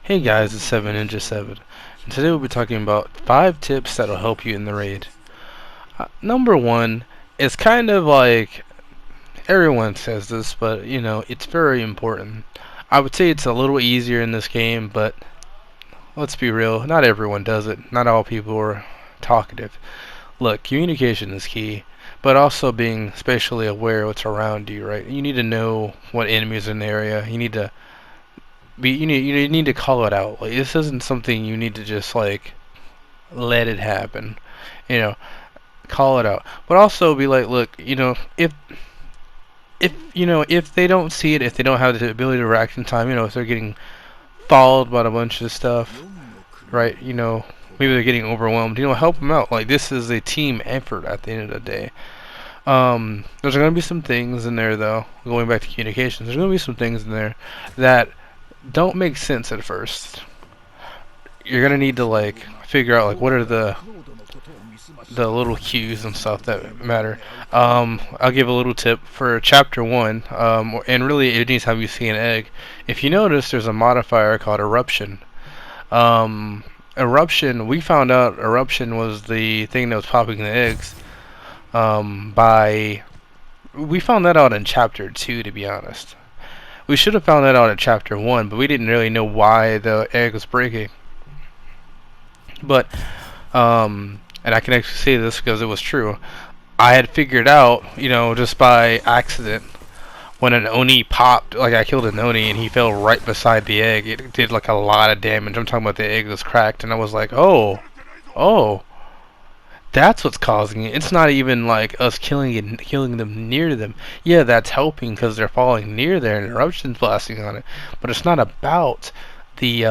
Hey guys, it's 7Ninja7, and today we'll be talking about 5 tips that'll help you in the raid. Number 1 is kind of like, everyone says this, but it's very important. I would say it's a little easier in this game, but let's be real, not everyone does it. Not all people are talkative. Look, communication is key, but also being spatially aware of what's around you, right? You need to know what enemies are in the area. You need to call it out. Like, this isn't something you need to just like let it happen. You know, call it out. But also be like, look, if they don't see it, if they don't have the ability to reaction time, if they're getting followed by a bunch of stuff, right? Maybe they're getting overwhelmed. Help them out. Like, this is a team effort at the end of the day. There's going to be some things in there, though, going back to communications, there's going to be some things in there that don't make sense at first. You're going to need to, like, figure out, like, what are the little cues and stuff that matter. I'll give a little tip for chapter 1, and really anytime you see an egg, if you notice, there's a modifier called eruption. Eruption, we found out eruption was the thing that was popping the eggs. We found that out in chapter 2, to be honest. We should have found that out in chapter 1, but we didn't really know why the egg was breaking. But, and I can actually say this because it was true. I had figured out, just by accident, when an Oni popped, like I killed an Oni and he fell right beside the egg, it did like a lot of damage. I'm talking about the egg was cracked, and I was like, oh, that's what's causing it. It's not even like us killing them near them. Yeah, that's helping because they're falling near there and eruption's blasting on it. But it's not about the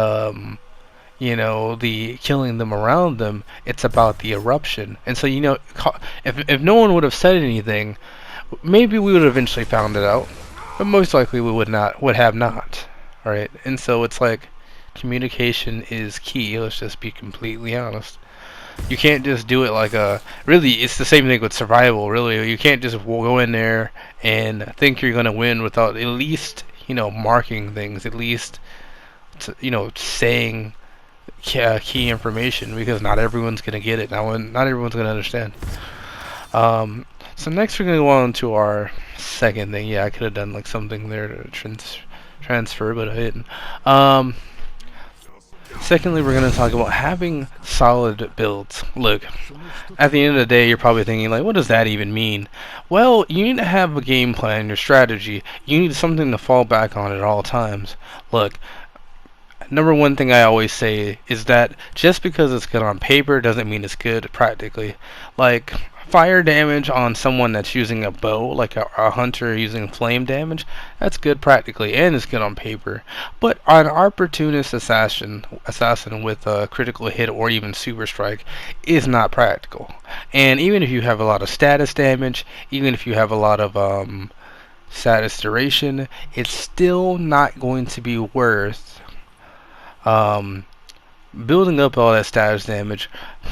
the killing them around them. It's about the eruption. And so if no one would have said anything, maybe we would have eventually found it out. But most likely we would have not. Alright? And so it's like communication is key. Let's just be completely honest. You can't just do it like really, it's the same thing with survival, really. You can't just go in there and think you're going to win without at least, marking things, at least, saying key information, because not everyone's going to get it. Not everyone's going to understand. So next we're going to go on to our second thing. Yeah, I could have done like something there to transfer, but I didn't. Secondly, we're going to talk about having solid builds. Look, at the end of the day, you're probably thinking, like, what does that even mean? Well, you need to have a game plan, your strategy. You need something to fall back on at all times. Look, number one thing I always say is that just because it's good on paper doesn't mean it's good practically. Like, fire damage on someone that's using a bow, like a hunter using flame damage, that's good practically, and it's good on paper. But an opportunist assassin with a critical hit or even super strike is not practical. And even if you have a lot of status damage, even if you have a lot of status duration, it's still not going to be worth building up all that status damage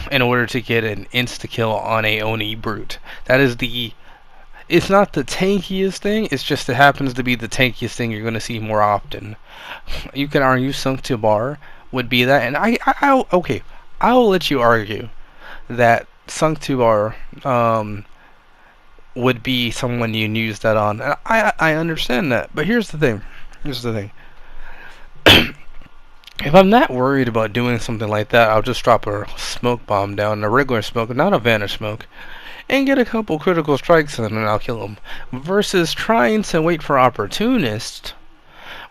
in order to get an insta-kill on a Oni brute. It's not the tankiest thing, it's just it happens to be the tankiest thing you're going to see more often. You can argue Sanctubar would be that, and I'll let you argue that Sanctubar would be someone you use that on. And I understand that, but here's the thing. If I'm not worried about doing something like that, I'll just drop a smoke bomb down, a regular smoke, not a vanish smoke, and get a couple critical strikes in, and I'll kill them. Versus trying to wait for opportunist,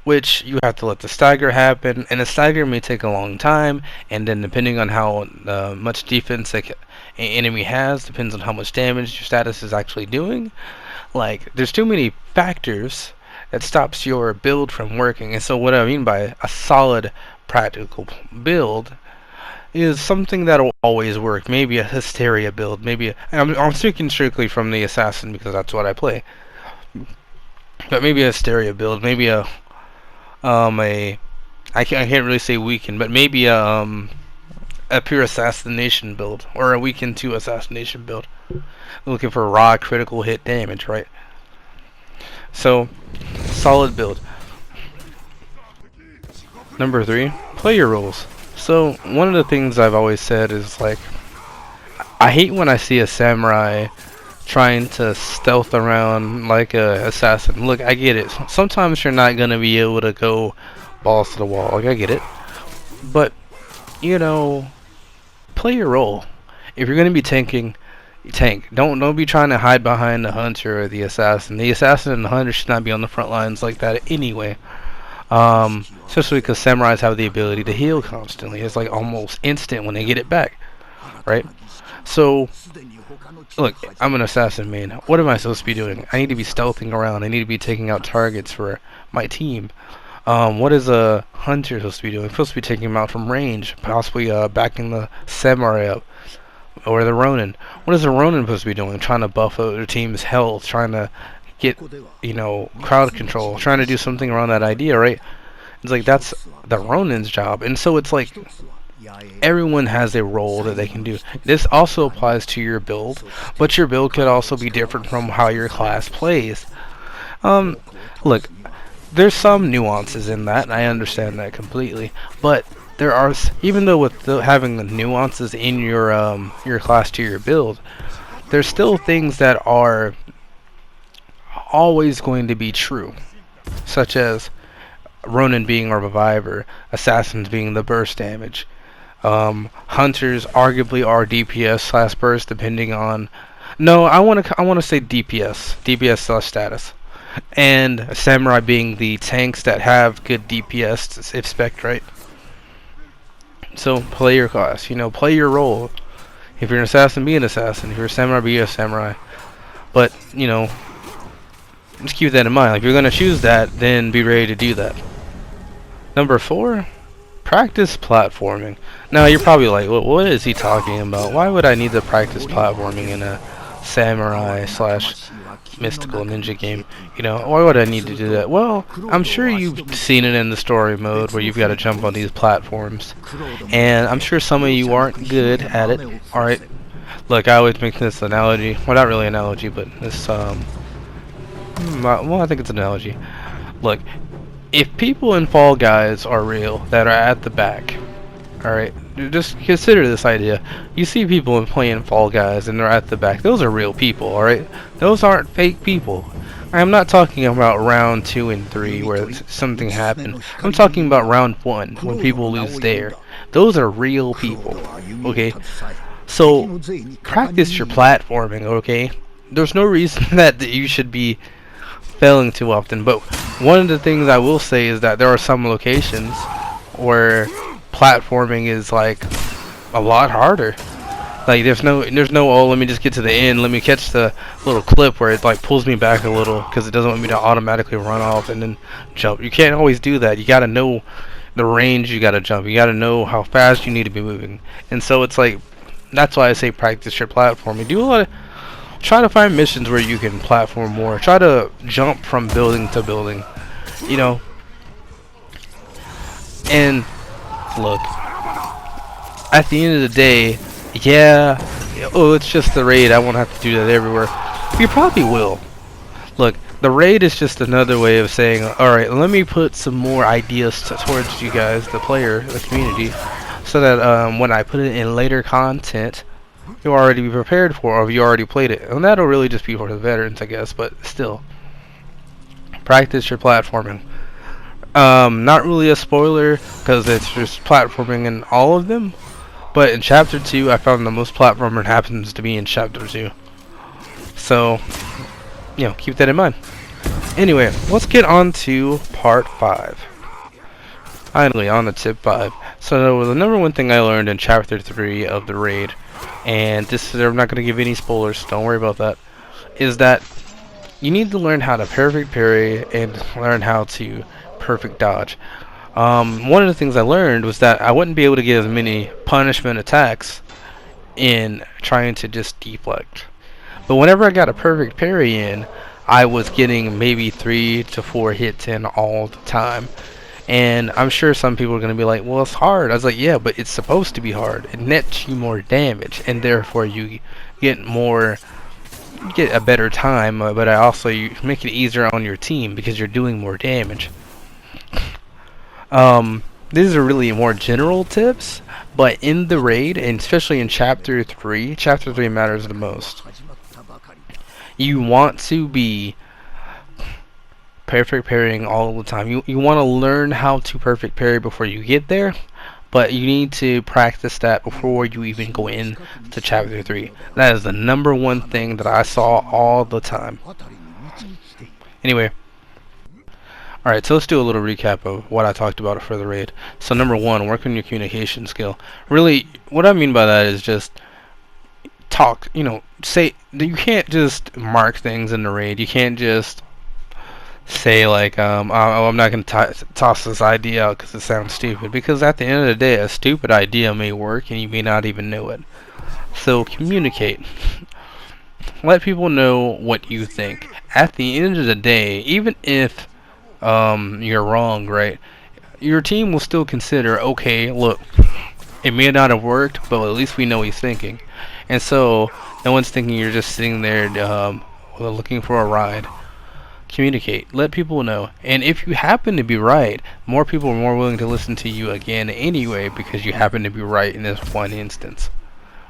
which you have to let the stagger happen, and the stagger may take a long time, and then depending on how much defense an enemy has, depends on how much damage your status is actually doing. Like, there's too many factors that stops your build from working. And so what I mean by a solid practical build is something that'll always work. Maybe a Hysteria build. I'm speaking strictly from the assassin because that's what I play. But maybe a Hysteria build. Maybe I can't really say weaken, but maybe a pure assassination build or a weaken 2 assassination build. Looking for raw critical hit damage, right? So, solid build. Number 3, play your roles. So one of the things I've always said is like, I hate when I see a samurai trying to stealth around like a assassin. Look, I get it. Sometimes you're not gonna be able to go balls to the wall. Like, I get it. But you know, play your role. If you're gonna be tanking, tank. Don't be trying to hide behind the hunter or the assassin. The assassin and the hunter should not be on the front lines like that anyway. Especially because samurais have the ability to heal constantly. It's like almost instant when they get it back, right? So, look, I'm an assassin, man. What am I supposed to be doing? I need to be stealthing around. I need to be taking out targets for my team. What is a hunter supposed to be doing? Supposed to be taking them out from range, possibly backing the samurai up, or the ronin. What is a ronin supposed to be doing? Trying to buff out their team's health, trying to get, crowd control, trying to do something around that idea, right? It's like that's the ronin's job, and so it's like everyone has a role that they can do. This also applies to your build, but your build could also be different from how your class plays. Look, there's some nuances in that, and I understand that completely, but there are, even though with having the nuances in your class to your build, there's still things that are always going to be true, such as Ronin being a reviver, assassins being the burst damage, hunters arguably are DPS / burst depending on. No, I want to say DPS / status, and samurai being the tanks that have good DPS if spec right. So play your class, play your role. If you're an assassin, be an assassin. If you're a samurai, be a samurai. But just keep that in mind. Like, if you're gonna choose that, then be ready to do that. Number 4, practice platforming. Now you're probably like, well, what is he talking about? Why would I need to practice platforming in a samurai / mystical ninja game? Why would I need to do that? Well, I'm sure you've seen it in the story mode where you've got to jump on these platforms, and I'm sure some of you aren't good at it. All right, look, I always make this analogy. Well, not really analogy, but this well, I think it's an analogy. Look, if people in Fall Guys are real that are at the back, alright, just consider this idea. You see people playing Fall Guys and they're at the back. Those are real people, alright? Those aren't fake people. I'm not talking about round 2 and 3 where something happened. I'm talking about round 1 when people lose there. Those are real people, okay? So, practice your platforming, okay? There's no reason that you should be failing too often, but one of the things I will say is that there are some locations where platforming is like a lot harder. Like there's no oh, let me just get to the end, let me catch the little clip where it like pulls me back a little because it doesn't want me to automatically run off and then jump. You can't always do that. You gotta know the range you gotta jump. You gotta know how fast you need to be moving. And so it's like, that's why I say practice your platforming. Do a lot of, try to find missions where you can platform more. Try to jump from building to building, And look, at the end of the day, yeah, oh, it's just the raid. I won't have to do that everywhere. You probably will. Look, the raid is just another way of saying, alright, let me put some more ideas towards you guys, the player, the community, so that when I put it in later content, you'll already be prepared for, or you already played it. And that'll really just be for the veterans, I guess, but still. Practice your platforming. Not really a spoiler, because it's just platforming in all of them, but in Chapter 2, I found the most platforming happens to be in Chapter 2. So, keep that in mind. Anyway, let's get on to Part 5. Finally, on to Tip 5. So, the number one thing I learned in Chapter 3 of the raid, and I'm not going to give any spoilers, don't worry about that, is that you need to learn how to perfect parry and learn how to perfect dodge. One of the things I learned was that I wouldn't be able to get as many punishment attacks in trying to just deflect. But whenever I got a perfect parry in, I was getting maybe 3 to 4 hits in all the time. And I'm sure some people are going to be like, well, it's hard. I was like, yeah, but it's supposed to be hard. It nets you more damage, and therefore you get a better time, but you make it easier on your team because you're doing more damage. these are really more general tips, but in the raid, and especially in chapter 3 matters the most. You want to be perfect parrying all the time. You want to learn how to perfect parry before you get there, but you need to practice that before you even go in to chapter 3. That is the number one thing that I saw all the time. Anyway, alright, so let's do a little recap of what I talked about for the raid. So number 1, work on your communication skill. Really, what I mean by that is just talk, say, you can't just mark things in the raid. You can't just say like, I'm not going to toss this idea out because it sounds stupid. Because at the end of the day, a stupid idea may work and you may not even know it. So communicate. Let people know what you think. At the end of the day, even if you're wrong, right? Your team will still consider, okay, look, it may not have worked, but at least we know he's thinking. And so, no one's thinking you're just sitting there looking for a ride. Communicate. Let people know. And if you happen to be right, more people are more willing to listen to you again anyway because you happen to be right in this one instance.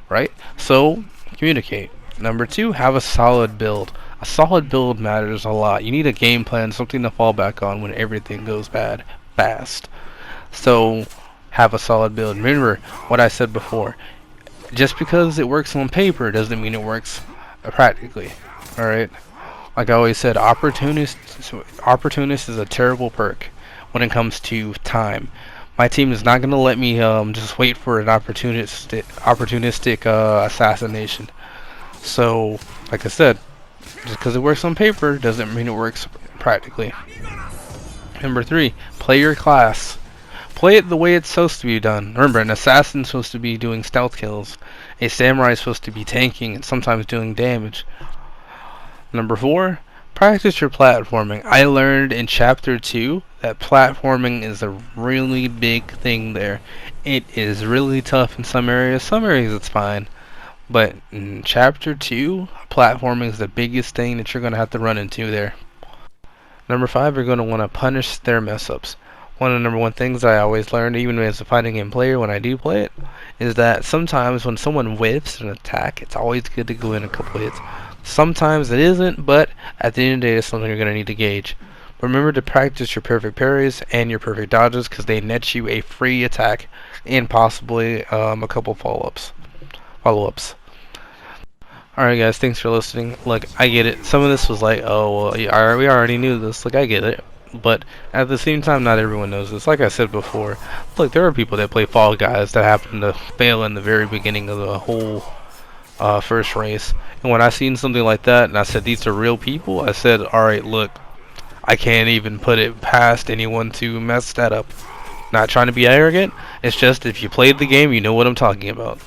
Right? So, communicate. Number 2, have a solid build. A solid build matters a lot. You need a game plan, something to fall back on when everything goes bad fast. So, have a solid build. Remember what I said before. Just because it works on paper doesn't mean it works practically. Alright? Like I always said, opportunist is a terrible perk when it comes to time. My team is not going to let me just wait for an opportunistic assassination. So, like I said, just because it works on paper doesn't mean it works practically. Number 3, play your class. Play it the way it's supposed to be done. Remember, an assassin's supposed to be doing stealth kills. A samurai is supposed to be tanking and sometimes doing damage. Number 4, practice your platforming. I learned in chapter 2 that platforming is a really big thing there. It is really tough in some areas. Some areas it's fine. But in chapter 2, platforming is the biggest thing that you're going to have to run into there. Number 5, you're going to want to punish their mess-ups. One of the number 1 things I always learned, even as a fighting game player when I do play it, is that sometimes when someone whiffs an attack, it's always good to go in a couple hits. Sometimes it isn't, but at the end of the day, it's something you're going to need to gauge. Remember to practice your perfect parries and your perfect dodges because they net you a free attack and possibly a couple follow-ups. Alright guys, thanks for listening. Look, I get it. Some of this was like, oh, well, we already knew this. Like, I get it. But at the same time, not everyone knows this. Like I said before, look, there are people that play Fall Guys that happen to fail in the very beginning of the whole first race. And when I seen something like that, and I said, these are real people, I said, alright, look, I can't even put it past anyone to mess that up. Not trying to be arrogant, it's just if you played the game, you know what I'm talking about.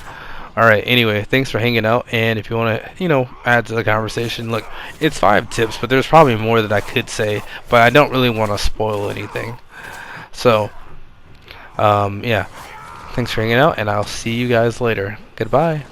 Alright, anyway, thanks for hanging out, and if you want to, add to the conversation, look, it's 5 tips, but there's probably more that I could say, but I don't really want to spoil anything. So, yeah, thanks for hanging out, and I'll see you guys later. Goodbye.